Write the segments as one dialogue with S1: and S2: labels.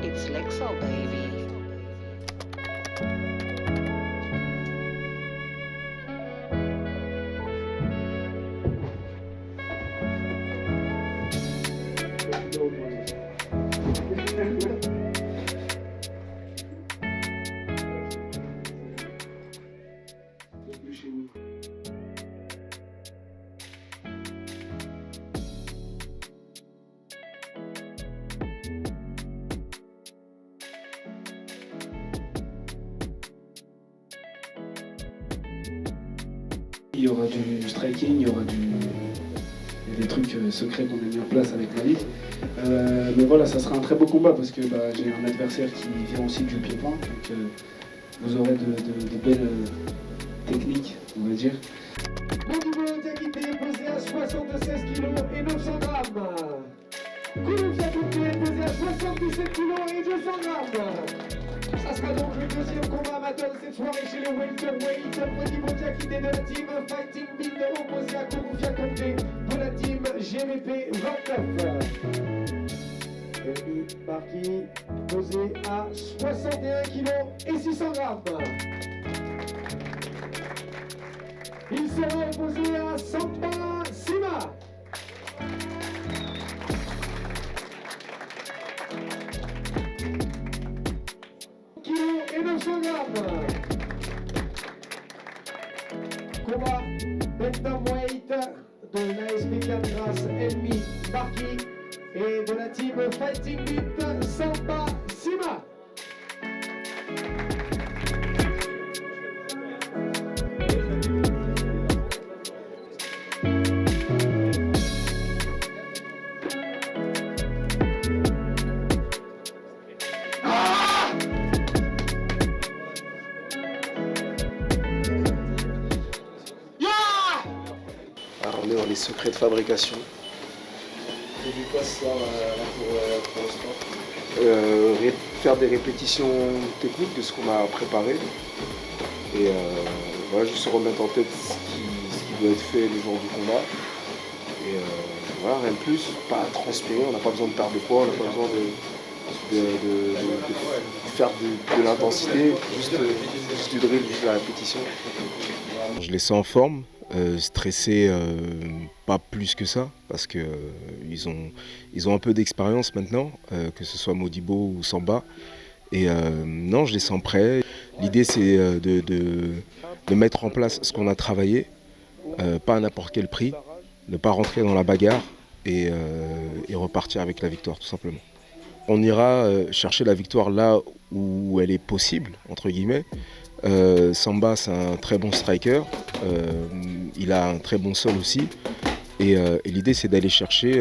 S1: It's Lexo, baby.
S2: Il y aura du striking, il y aura des trucs secrets qu'on a mis en place avec Malik. Mais voilà, ça sera un très beau combat parce que j'ai un adversaire qui vient aussi du pied-point. Donc vous aurez de belles techniques, on va dire.
S3: Mondi Diakité est pesé à 76 kg et 900 grammes. Kouloufia Toupé est pesé à 77 kg et 200 grammes. Ça sera donc le deuxième combat amateur de cette soirée chez les welterweight. Mondi Diakité de la team Fighting Beat opposé à Kouloufia Toupé de la team GVP 29. Elmi Barki pesé à 61 kg et 600 grammes. Il sera opposé à Samba Sima. Kilo et 900 grammes. Combat bantamweight de l'ASP Cangrass Elmi Barki et de la team Fighting Beat Samba Sima.
S4: Alors on est dans les secrets de fabrication.
S2: C'est du quoi ce soir pour le sport?
S4: Faire des répétitions techniques de ce qu'on a préparé. Et voilà, juste se remettre en tête ce qui doit être fait le jour du combat. Et voilà, rien de plus, pas transpirer, on n'a pas besoin de perdre de poids, on n'a pas besoin de faire de l'intensité, juste du drill, juste de la répétition. Je les sens en forme. Stressés, pas plus que ça, parce que ils ont un peu d'expérience maintenant, que ce soit Modibo ou Samba. Et non, je les sens prêts. L'idée, c'est de mettre en place ce qu'on a travaillé, pas à n'importe quel prix, ne pas rentrer dans la bagarre et repartir avec la victoire, tout simplement. On ira chercher la victoire là où elle est possible, entre guillemets. Samba, c'est un très bon striker, il a un très bon sol aussi, et l'idée c'est d'aller chercher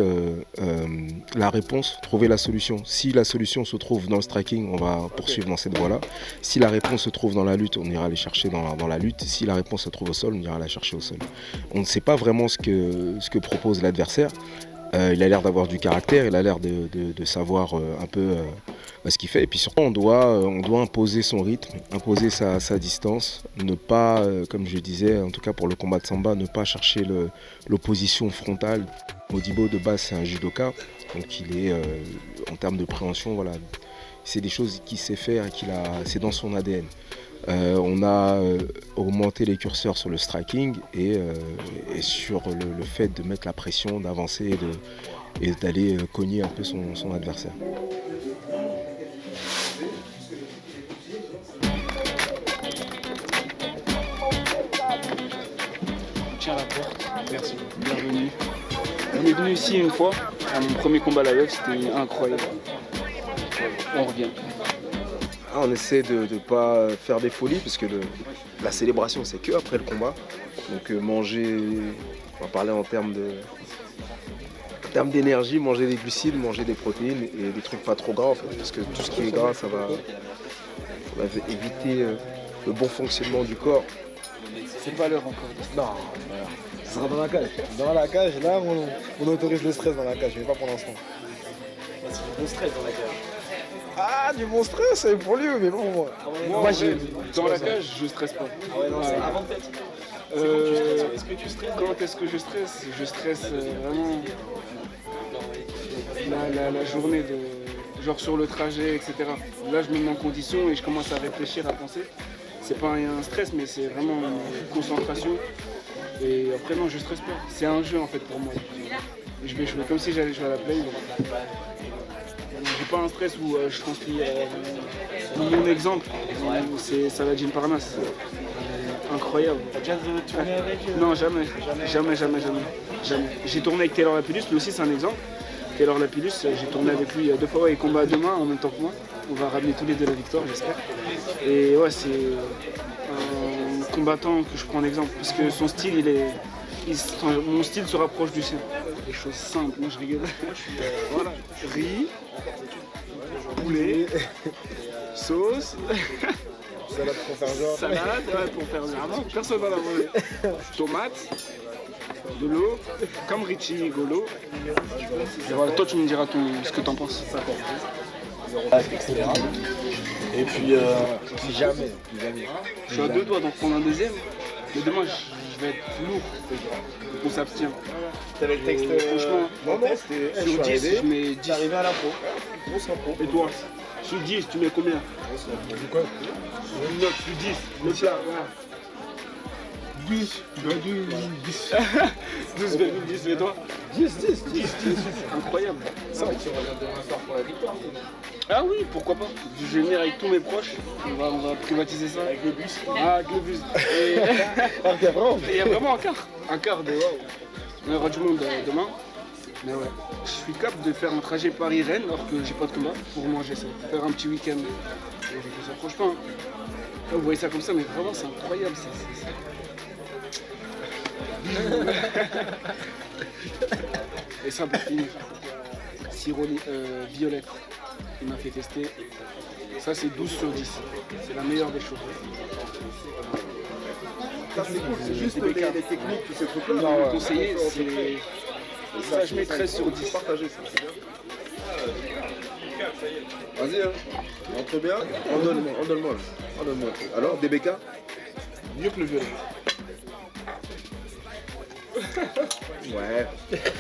S4: la réponse, trouver la solution. Si la solution se trouve dans le striking, on va poursuivre dans cette voie-là. Si la réponse se trouve dans la lutte, on ira aller chercher dans la lutte. Si la réponse se trouve au sol, on ira la chercher au sol. On ne sait pas vraiment ce que propose l'adversaire. Il a l'air d'avoir du caractère, il a l'air de savoir un peu ce qu'il fait. Et puis surtout, on doit imposer son rythme, imposer sa distance, ne pas, comme je disais, en tout cas pour le combat de Samba, ne pas chercher l'opposition frontale. Modibo de base c'est un judoka, donc il est en termes de préhension, voilà, c'est des choses qu'il sait faire, c'est dans son ADN. On a augmenté les curseurs sur le striking et sur le fait de mettre la pression, d'avancer et d'aller cogner un peu son adversaire.
S5: Tiens la porte, merci, bienvenue. On est venu ici une fois, à mon premier combat à la web, c'était incroyable. On revient.
S4: On essaie de ne pas faire des folies parce que la célébration c'est que après le combat. Donc manger, on va parler en termes d'énergie, manger des glucides, manger des protéines et des trucs pas trop gras en fait, parce que tout ce qui est gras ça va éviter le bon fonctionnement du corps.
S5: C'est pas l'heure encore.
S6: Non, voilà. Ce sera dans la cage. Dans la cage, là, on autorise le stress dans la cage, mais pas pour l'instant.
S5: C'est du bon stress dans la cage.
S6: Ah, du bon stress, c'est pour lui, mais bon, moi.
S5: Moi, dans la cage, je stresse pas.
S7: Ah ouais, non, c'est avant de tête. Est-ce que tu stresses?
S5: Quand est-ce que je stresse? Je stresse vraiment la journée, genre sur le trajet, etc. Là, je me mets en condition et je commence à réfléchir, à penser. C'est pas un stress, mais c'est vraiment une concentration. Et après, non, je stresse pas. C'est un jeu en fait pour moi. Je vais jouer comme si j'allais jouer à la play. J'ai pas un stress où je transmets mon exemple. C'est Saladin Parnasse. Incroyable.
S7: T'as déjà tourné avec eux?
S5: Non, jamais. Jamais. J'ai tourné avec Taylor Lapillus, lui aussi c'est un exemple. Taylor Lapillus, j'ai tourné avec lui 2 fois, il combat demain en même temps que moi. On va ramener tous les deux la victoire, j'espère. Et ouais, c'est un combattant que je prends en exemple, parce que son style, mon style se rapproche du sien. Des choses simples, moi je rigole. Voilà, riz, poulet, sauce.
S6: Salade pour faire genre.
S5: Salade, ouais, pour faire vraiment, personne va la manger. Tomate, de l'eau, comme Richie Golo. Et voilà, toi tu me diras ce que t'en penses.
S7: Etc. Et puis,
S6: Jamais.
S5: Je suis à 2 doigts d'en prendre un deuxième, mais demain je vais être lourd. Donc on s'abstient.
S7: t'avais le texte.
S5: Franchement,
S6: Non, c'était.
S5: sur 10, je mets 10.
S7: T'es arrivé à l'impro.
S5: Et toi, sur 10, tu mets combien?
S6: Du quoi?
S5: Une note sur 10, le plat.
S6: 10. 10.
S5: 12,10 et toi?
S6: 10.
S5: Incroyable.
S7: Ça, tu reviens demain soir pour la victoire.
S5: Ah oui, pourquoi pas. Je vais venir avec tous mes proches. On va privatiser ça.
S7: Avec le bus.
S5: Ah, avec le bus. Et
S6: Ah, t'es vraiment.
S5: il y a vraiment un quart de waouh. On aura du monde demain. Mais ouais, je suis capable de faire un trajet Paris-Rennes alors que j'ai pas de combat pour manger ça. Faire un petit week-end. Ça s'approche pas. Hein. Là, vous voyez ça comme ça, mais vraiment c'est incroyable. Et ça pour finir. Sirop violette. Il m'a fait tester. Ça c'est 12 sur 10. C'est la meilleure des choses.
S6: Ça, c'est cool, c'est juste les techniques, tous ces trucs-là.
S5: Je vais vous conseiller, c'est. Ça je mets 13 sur 10.
S6: Partagez ça, c'est bien. Vas-y, hein. Entre bien. Donne-moi. Alors, DBK?
S5: Mieux que le violet.
S6: Ouais.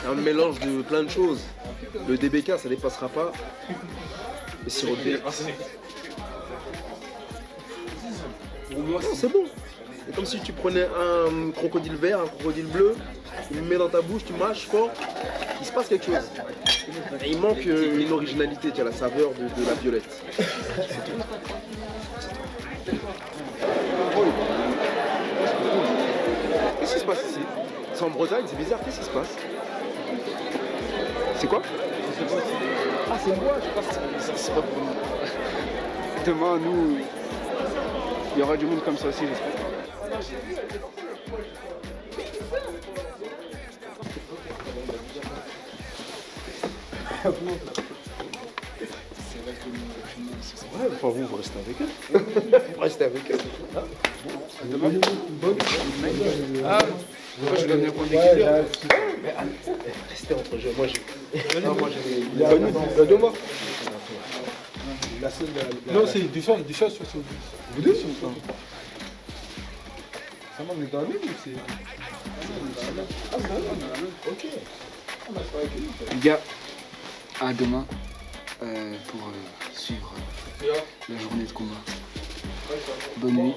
S6: Un mélange de plein de choses. Le DBK, ça dépassera pas. Et sirop de violette.
S5: Pour moi,
S6: Non, c'est bon. C'est comme si tu prenais un crocodile vert, un crocodile bleu, tu le mets dans ta bouche, tu mâches fort, il se passe quelque chose. Et il manque une originalité, tu as la saveur de la violette. Qu'est-ce qui se passe ici? C'est en Bretagne, c'est bizarre, qu'est-ce qui se passe? C'est quoi? Ah, c'est moi, je pense que
S5: c'est pas pour nous. Demain, nous, il y aura du monde comme ça aussi, j'espère.
S6: Ouais, enfin vous restez avec eux. Vous restez avec eux.
S5: Demain Ah, moi je donne pour l'équipe.
S6: Restez entre jeux, moi j'ai.
S3: Il y a deux morts. Non, c'est du chat sur ce. Vous deux sur ça. Ça manque dans la même ou c'est. Ok.
S5: Les gars, à demain pour suivre la journée de combat. Bonne nuit.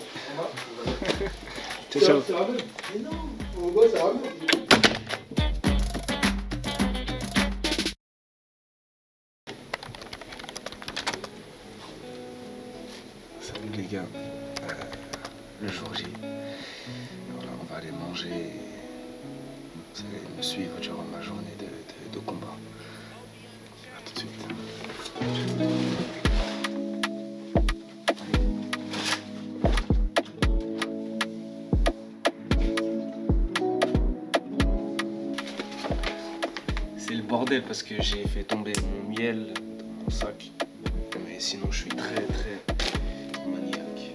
S5: Ciao, ciao. Salut les gars. Le jour J. Voilà, on va aller manger. Vous allez me suivre durant ma journée de combat. A tout de suite. C'est le bordel parce que j'ai fait tomber mon miel dans mon sac. Mais sinon je suis très maniaque.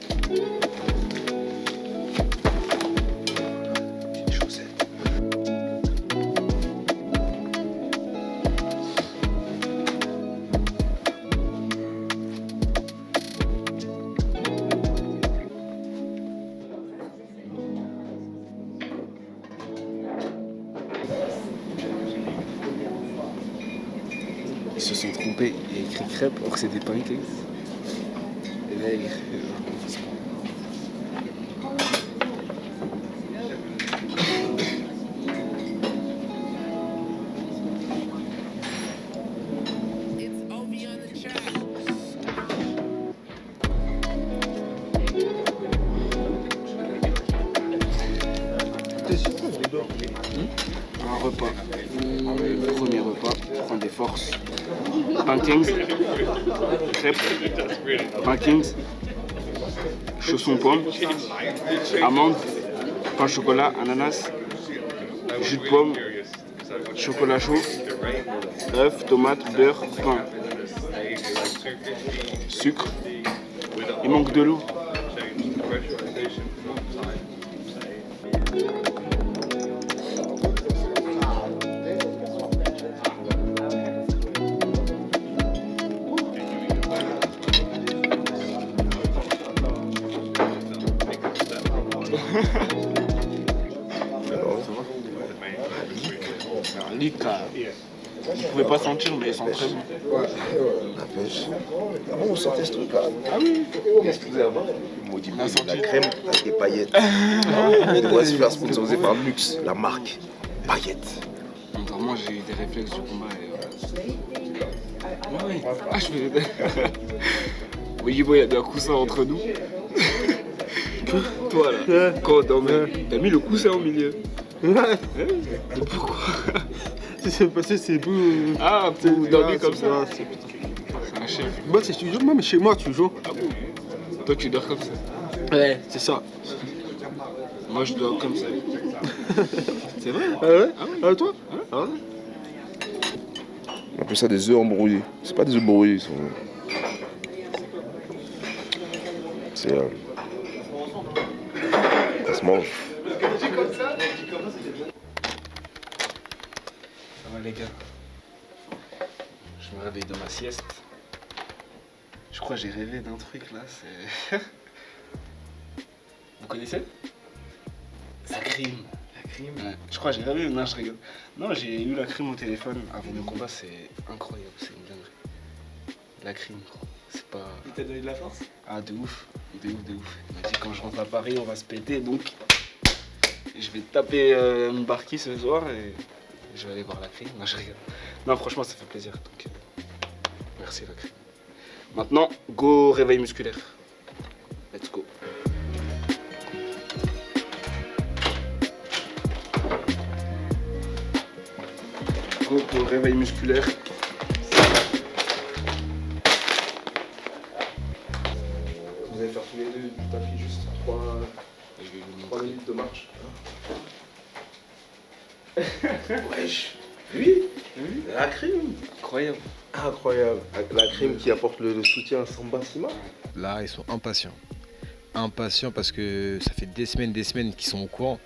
S5: sont trompés. Il y a écrit crêpes, or que c'est des pancakes. Et là, il y a écrit... Un repas. Premier repas, prendre des forces. Pancakes, crêpes, pancakes, chaussons pommes, amandes, pain au chocolat, ananas, jus de pomme, chocolat chaud, œufs, tomates, beurre, pain, sucre. Il manque de l'eau. C'est un lick, vous ne pouvez pas sentir, mais il sent très bon.
S6: La pêche. Ah bon, on sentait ce truc-là.
S5: Ah oui.
S6: Excusez-moi. Maudit
S5: On a
S6: de la
S5: senti.
S6: crème avec des paillettes. On doit se faire sponsoriser par Lux, la marque. Paillettes.
S5: Vraiment, j'ai eu des réflexes du combat. Et... Ouais. Ah, je fais... Oui, bon, il y a un coussin entre nous. Toi, là, quand on dormait, t'as mis le coussin au milieu.
S8: Ouais,
S5: Pourquoi?
S8: c'est passé, c'est beau.
S5: Ah, pour dormir comme ça.
S8: Ouais,
S5: C'est un chef.
S8: Moi, c'est toujours, même chez moi, toujours.
S5: Ah bon? Toi, tu dors comme ça.
S8: Ouais, c'est ça.
S5: Moi, je dors comme ça. C'est vrai?
S8: Ah ouais?
S5: Ah ouais?
S8: Ah, toi?
S5: Ah ouais?
S6: On appelle ça des œufs embrouillés. C'est pas des œufs brouillés, ils sont. C'est. Ça se mange.
S5: Ça va les gars. Je me réveille de ma sieste. Je crois que j'ai rêvé d'un truc là, c'est... Vous connaissez? La crime. La crime? Ouais. Je crois que j'ai rêvé, non je rigole. Non, j'ai eu la crime au téléphone avant le combat, c'est incroyable, c'est une dinguerie. La crime, c'est pas...
S7: Il t'a donné de la force?
S5: Ah de ouf, de ouf, de ouf. Il m'a dit quand je rentre à Paris, on va se péter, donc je vais taper Mbarki ce soir et je vais aller voir la crime. Non, je rigole. Non, franchement, ça fait plaisir. Donc, merci la crime. Maintenant, go réveil musculaire. Let's go. Go pour réveil musculaire.
S6: Vous allez faire tous les deux du tapis juste 3 minutes de marche. Wesh. Oui, la crime.
S5: Incroyable.
S6: Incroyable. La crime qui apporte le soutien à Samba Sima.
S9: Là, ils sont impatients. Impatients parce que ça fait des semaines qu'ils sont au courant.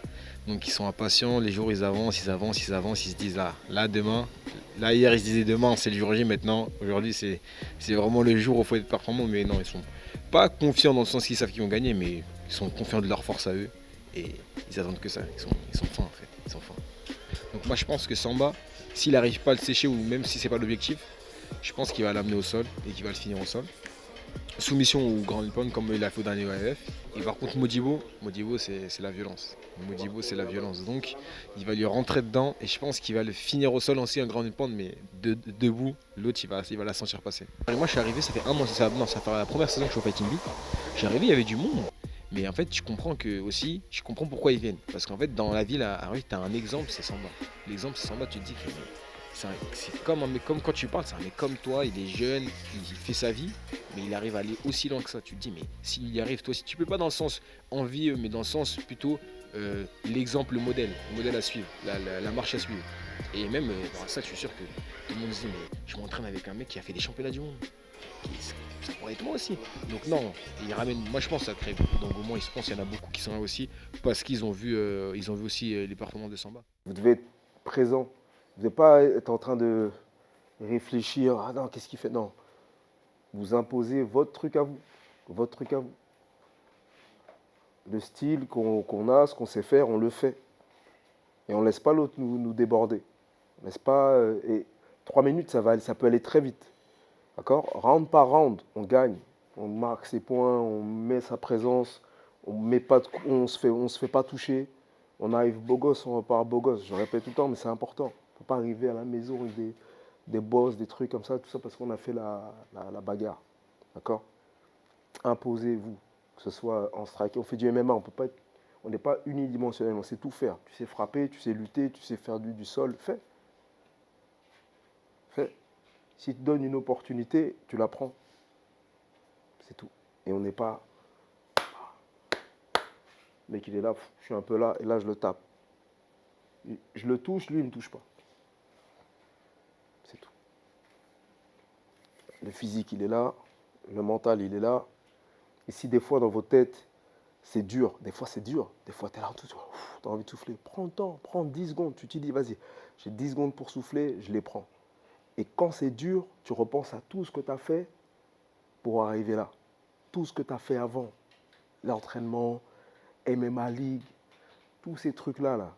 S9: Donc ils sont impatients, les jours ils avancent, ils se disent là demain. Là hier ils se disaient demain c'est le jour J, maintenant aujourd'hui c'est vraiment le jour où il faut être performant. Mais non, ils sont pas confiants dans le sens qu'ils savent qu'ils vont gagner, mais ils sont confiants de leur force à eux. Et ils attendent que ça, ils sont fins en fait, ils sont fins. Donc moi je pense que Samba, s'il n'arrive pas à le sécher ou même si c'est pas l'objectif, je pense qu'il va l'amener au sol et qu'il va le finir au sol. Soumission ou grand pound comme il a fait au dernier OAF. Et par contre Modibo c'est la violence. Modibo c'est la violence. Donc il va lui rentrer dedans et je pense qu'il va le finir au sol aussi un grand pound, mais debout, l'autre il va la sentir passer. Et moi je suis arrivé, ça fait un mois, ça fait la première saison que je suis au Fighting Beat. J'ai arrivé, il y avait du monde. Mais en fait, je comprends pourquoi ils viennent. Parce qu'en fait, dans la ville, tu as un exemple, c'est Samba. L'exemple, c'est Samba, tu te dis que c'est comme un mec, comme quand tu parles, c'est un mec comme toi, il est jeune, il fait sa vie, mais il arrive à aller aussi loin que ça. Tu te dis, mais s'il y arrive, toi, si tu peux pas dans le sens envie, mais dans le sens plutôt l'exemple, le modèle à suivre, la marche à suivre. Et même, ça, je suis sûr que tout le monde se dit, mais je m'entraîne avec un mec qui a fait des championnats du monde. Ça pourrait être moi aussi. Donc non, il ramène. Moi je pense que ça crée. Donc au moins je pense qu'il y en a beaucoup qui sont là aussi parce qu'ils ont vu, aussi les performances de Samba.
S6: Vous devez être présent. Vous ne devez pas être en train de réfléchir. Ah non, qu'est-ce qu'il fait? Non. Vous imposez votre truc à vous. Votre truc à vous. Le style qu'on a, ce qu'on sait faire, on le fait. Et on ne laisse pas l'autre nous déborder. On laisse pas. Et
S4: 3 minutes, ça peut aller très vite. D'accord? Round par round, on gagne. On marque ses points, on met sa présence, on se fait pas toucher. On arrive beau gosse, on repart beau gosse. Je répète tout le temps, mais c'est important. Il ne faut pas arriver à la maison avec des bosses, des trucs comme ça, tout ça parce qu'on a fait la bagarre. D'accord? Imposez-vous, que ce soit en strike. On fait du MMA, on n'est pas unidimensionnel, on sait tout faire. Tu sais frapper, tu sais lutter, tu sais faire du sol. Fais. Si tu te donnes une opportunité, tu la prends. C'est tout. Et on n'est pas... Le mec, il est là, je suis un peu là, et là, je le tape. Je le touche, lui, il ne me touche pas. C'est tout. Le physique, il est là. Le mental, il est là. Et si des fois, dans vos têtes, c'est dur. Des fois, c'est dur. Des fois, tu es là, tu as envie de souffler. Prends le temps, prends 10 secondes. Tu te dis, vas-y, j'ai 10 secondes pour souffler, je les prends. Et quand c'est dur, tu repenses à tout ce que tu as fait pour arriver là. Tout ce que tu as fait avant. L'entraînement, MMA League, tous ces trucs-là. Là.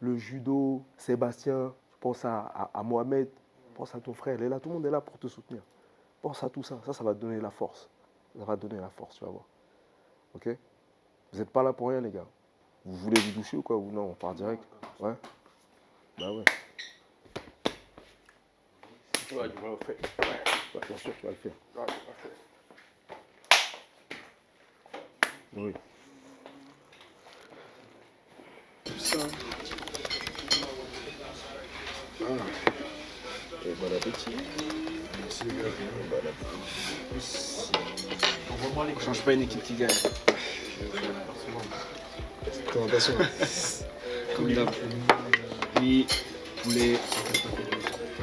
S4: Le judo, Sébastien, je pense à Mohamed, pense à ton frère, il est là, tout le monde est là pour te soutenir. Pense à tout ça, ça va te donner la force. Ça va te donner la force, tu vas voir. Ok? Vous n'êtes pas là pour rien, les gars. Vous voulez vous doucher ou quoi? Ou non, on part direct? Ouais? Bah ouais. Ouais, tu vas le faire. Ouais, bien sûr, tu vas le faire. Ouais, tu vas le faire. Oui.
S5: Ça.
S4: Et bon appétit.
S7: Merci les gars.
S4: Bon appétit.
S5: On change pas une équipe qui gagne.
S7: Présentation.
S5: Comme d'hab. Riz, poulet,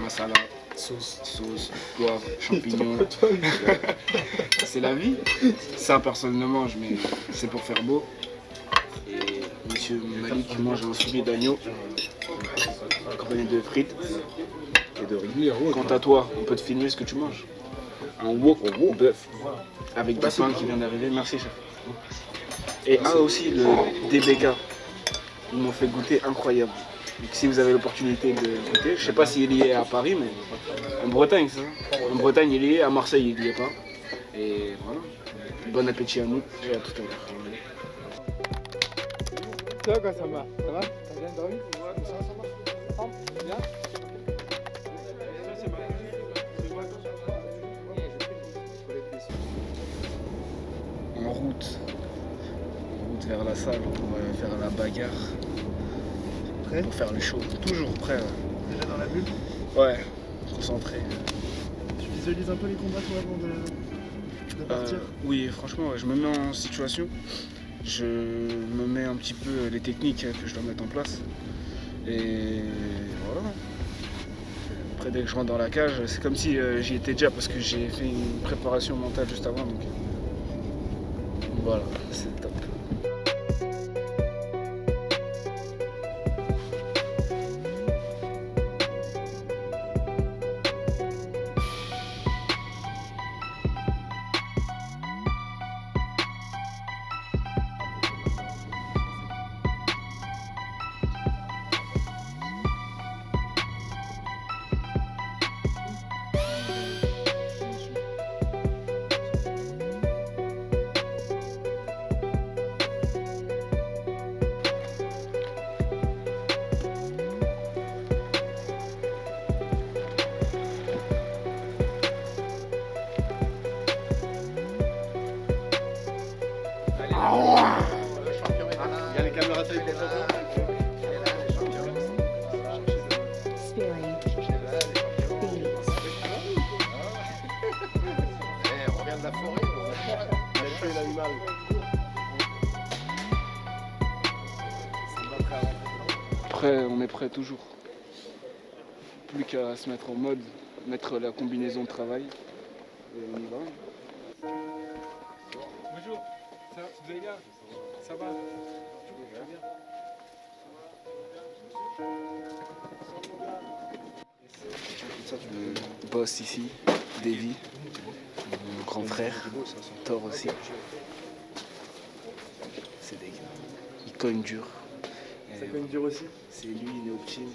S5: masala, sauce, poivre, champignons. C'est la vie. Ça, personne ne mange, mais c'est pour faire beau. Et monsieur Malik mange un soulier d'agneau, accompagné de frites et de riz. Quant à toi, on peut te filmer ce que tu manges. Un wok bœuf avec du pain qui vient d'arriver. Merci, chef. Et aussi le DBK. Ils m'ont fait goûter incroyable. Donc, si vous avez l'opportunité de goûter, je sais pas s'il y est à Paris, mais en Bretagne, c'est ça. En Bretagne, il y est, à Marseille, il n'y est pas. Et voilà. Bon appétit à nous et à tout à l'heure.
S8: Ça va, ça va? Ça va? T'as bien dormi? Ça va? Bien?
S5: En route vers la salle pour faire la bagarre.
S7: Prêt?
S5: Pour faire le show. Toujours prêt.
S7: Déjà dans la bulle?
S5: Ouais, concentré.
S7: Tu visualises un peu les combats toi avant de partir?
S5: Oui, franchement, je me mets en situation. Je me mets un petit peu les techniques que je dois mettre en place. Et voilà. Après, dès que je rentre dans la cage, c'est comme si j'y étais déjà parce que j'ai fait une préparation mentale juste avant. Donc voilà, c'est top.
S7: Il y a les caméras de les champions. On revient de la forêt, on a tué l'animal.
S5: Après, on est prêt toujours. Plus qu'à se mettre en mode, mettre la combinaison de travail. Et on y va.
S8: Bonjour, vous allez bien? Ça va?
S5: Le boss ici, Davy, mon grand frère, Thor aussi. C'est dégueu. Il cogne dur.
S7: Ça cogne dur aussi?
S5: C'est lui, Neoptine,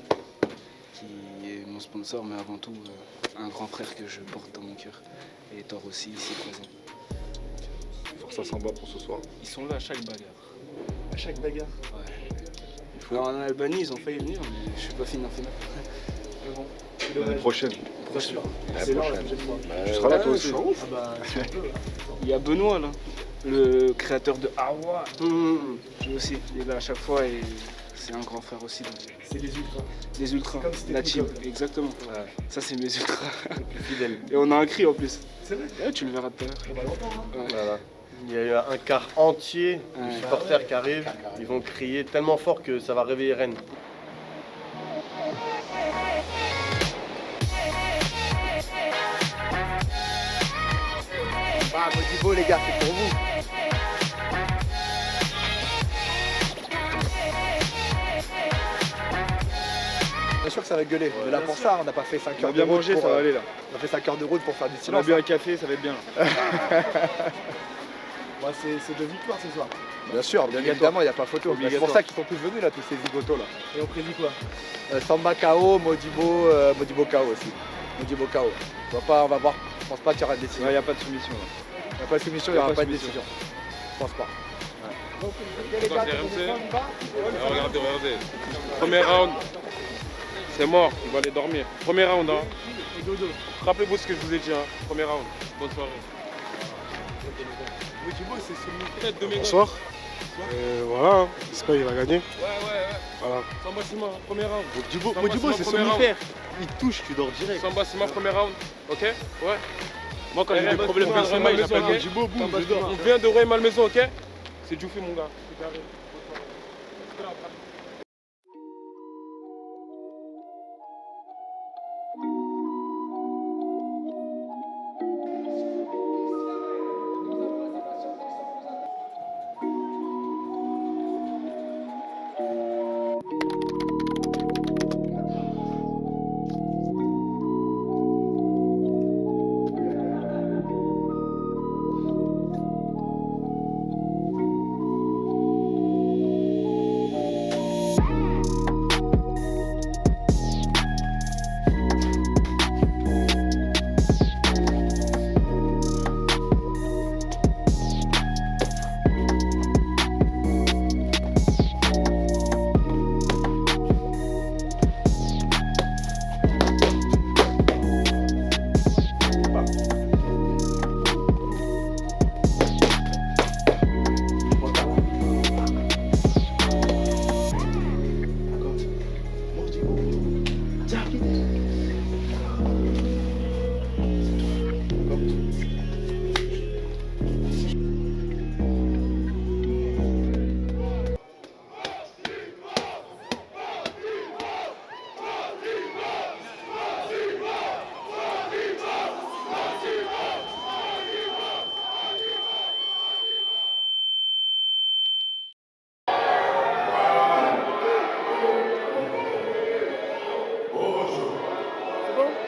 S5: qui est mon sponsor, mais avant tout un grand frère que je porte dans mon cœur. Et Thor aussi, ici présent.
S4: Force à Samba pour ce soir.
S5: Ils sont là à chaque bagarre.
S7: À chaque bagarre.
S5: Ouais. Alors, en Albanie, ils ont failli venir, mais je suis pas fini en finale. Mais bon,
S4: L'année prochaine.
S5: prochaine.
S7: C'est là la prochaine fois.
S4: Tu seras là toi aussi.
S7: Ah bah, si on peut, là.
S5: Il y a Benoît là, le créateur de Awa. Lui aussi, il est là à chaque fois et c'est un grand frère aussi.
S7: C'est les ultras.
S5: Les ultras,
S7: Comme c'était
S5: la
S7: tout
S5: team,
S7: comme.
S5: exactement. Ça c'est mes ultras.
S10: Fidèle.
S5: Et on a un cri en plus.
S7: C'est vrai.
S5: Ouais, tu le verras tout à l'heure.
S7: On va l'entendre, hein.
S5: Ouais.
S10: Voilà. Il y a eu un quart entier de
S5: Ouais.
S10: supporters qui arrivent. Ils vont crier tellement fort que ça va réveiller Rennes.
S8: Bah, Modibo, les gars, c'est pour vous. Bien sûr que ça va gueuler. On est là pour ça. On n'a pas fait 5
S4: On a
S8: heures de
S4: bien
S8: route.
S4: mangé,
S8: pour,
S4: ça va aller là.
S8: On a fait 5 heures de route pour faire du
S4: On a
S8: silence.
S4: bu un café, ça va être bien.
S7: Bah, c'est deux victoires ce soir.
S8: Bien sûr, bien évidemment, il n'y a pas photo. C'est
S4: Obligatoire.
S8: pour ça qu'ils sont tous venus là, tous ces zigotos là.
S7: Et on prédit quoi?
S8: Samba KO, Modibo KO aussi. Modibo KO. On va voir. Je pense pas qu'il y aura de décision.
S4: Il n'y a pas de soumission là.
S8: Il n'y a pas de soumission, il n'y aura pas de décision. Je pense pas.
S11: Regardez. Premier round, c'est mort, il va aller dormir. Premier round, hein. Rappelez-vous ce que je vous ai dit, hein. Premier round. Bonne soirée.
S7: Modibo, c'est celui.
S11: Bonsoir. Voilà, j'espère qu'il va gagner. Ouais. Voilà. Samba Sima, premier round.
S10: Modibo, c'est somnifère. Il touche, tu dors direct.
S11: Samba Sima, premier round. Ok? Ouais. Moi, quand j'ai des
S10: Reste
S11: problèmes
S10: bien,
S11: personnels,
S10: Malmaison,
S11: j'appelle
S10: ok?
S11: Modibo, boum,
S10: Samba
S11: je dors.
S10: Sima.
S11: On vient de Roy Malmaison, ok? C'est Djoufi, mon gars. C'est carré. Bonne soirée.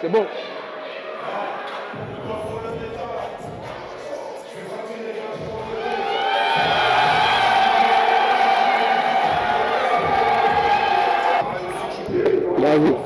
S8: C'est bon. Bravo.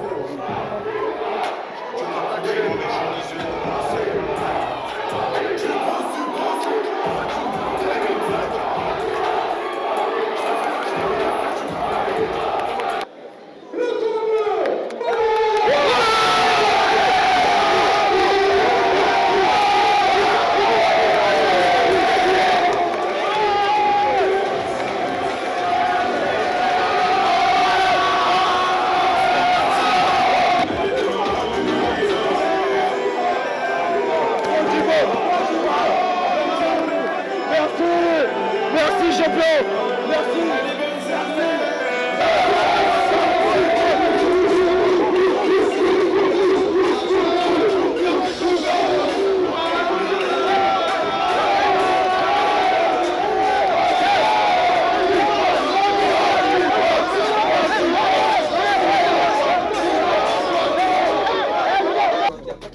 S8: Merci champion. Merci.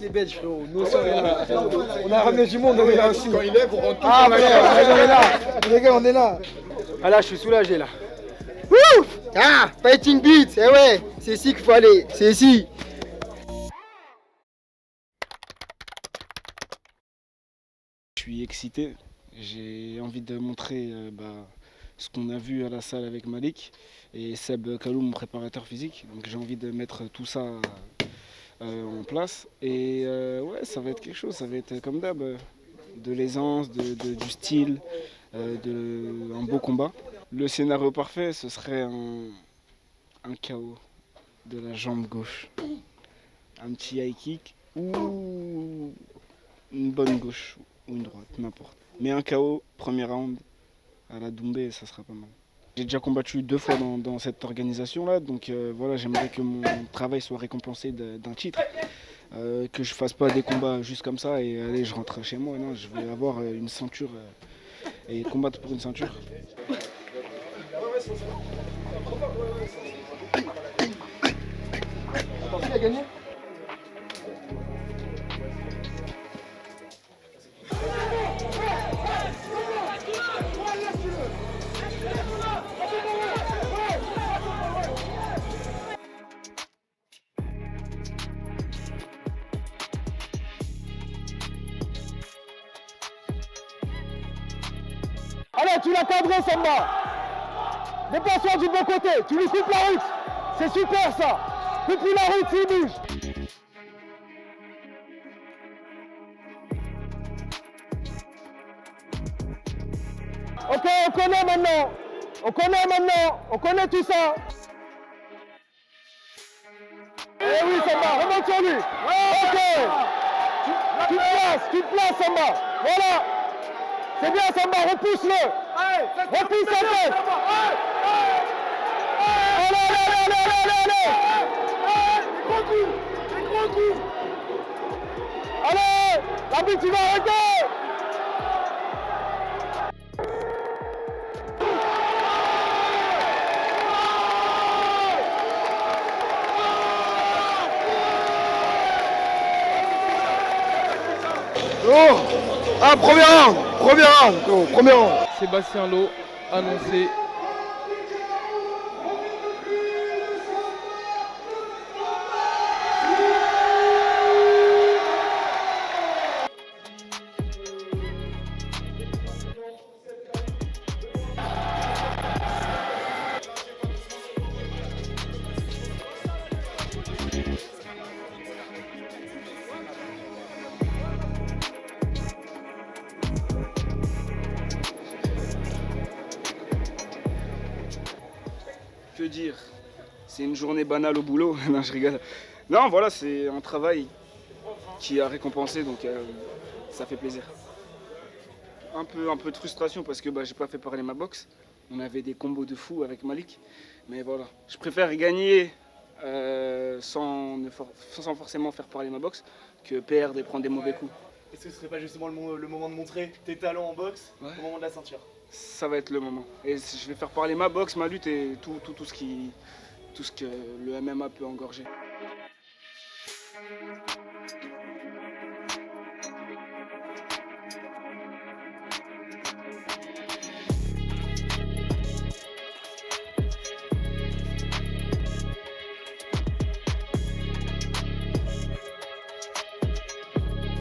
S8: Les Belges, frérot. Nous aussi, on est là. On a ramené du monde, on est là aussi. Quand il est, vous rentrez. Ah, frère, on est là. Les gars, on est là. Ah là, je suis soulagé là. Wouh!
S12: Ah, Fighting Beat, eh ouais, c'est ici qu'il faut aller, c'est ici.
S5: Je suis excité, j'ai envie de montrer ce qu'on a vu à la salle avec Malik et Seb Kalou, mon préparateur physique. Donc j'ai envie de mettre tout ça en place. Et ouais, ça va être quelque chose, ça va être comme d'hab, de l'aisance, du style, un beau combat. Le scénario parfait, ce serait un KO de la jambe gauche. Un petit high kick ou une bonne gauche ou une droite, n'importe. Mais un KO, premier round, à la Doumbé, ça sera pas mal. J'ai déjà combattu 2 fois dans cette organisation-là, donc voilà, j'aimerais que mon travail soit récompensé d'un titre. Que je fasse pas des combats juste comme ça et allez, je rentre chez moi. Non, je vais avoir une ceinture et combattre pour une ceinture.
S12: Qui a gagné? Allez, tu l'as cadré, Samba. Déplace-toi du bon côté, tu lui coupes la route. C'est super ça. Coupe-lui la route s'il bouge. Ok, on connaît maintenant. On connaît tout ça. Eh oui, Samba, remonte sur lui. Ok. Tu te places, Samba. Voilà. C'est bien, Samba, repousse-le. Repousse sa tête. Allez. Les gros coups. Allez, l'arbitre, tu vas arrêter.
S8: Oh, ah, premier round.
S13: Sébastien Lowe, annoncé.
S5: Que dire? C'est une journée banale au boulot. Non, je rigole. Non, voilà, c'est un travail qui a récompensé, donc ça fait plaisir. Un peu de frustration parce que j'ai pas fait parler ma boxe. On avait des combos de fou avec Malik. Mais voilà, je préfère gagner sans forcément faire parler ma boxe que perdre et prendre des mauvais coups.
S7: Est-ce que ce serait pas justement le moment de montrer tes talents en boxe au moment de la ceinture?
S5: Ça va être le moment. Et je vais faire parler ma boxe, ma lutte et tout ce que le MMA peut engorger.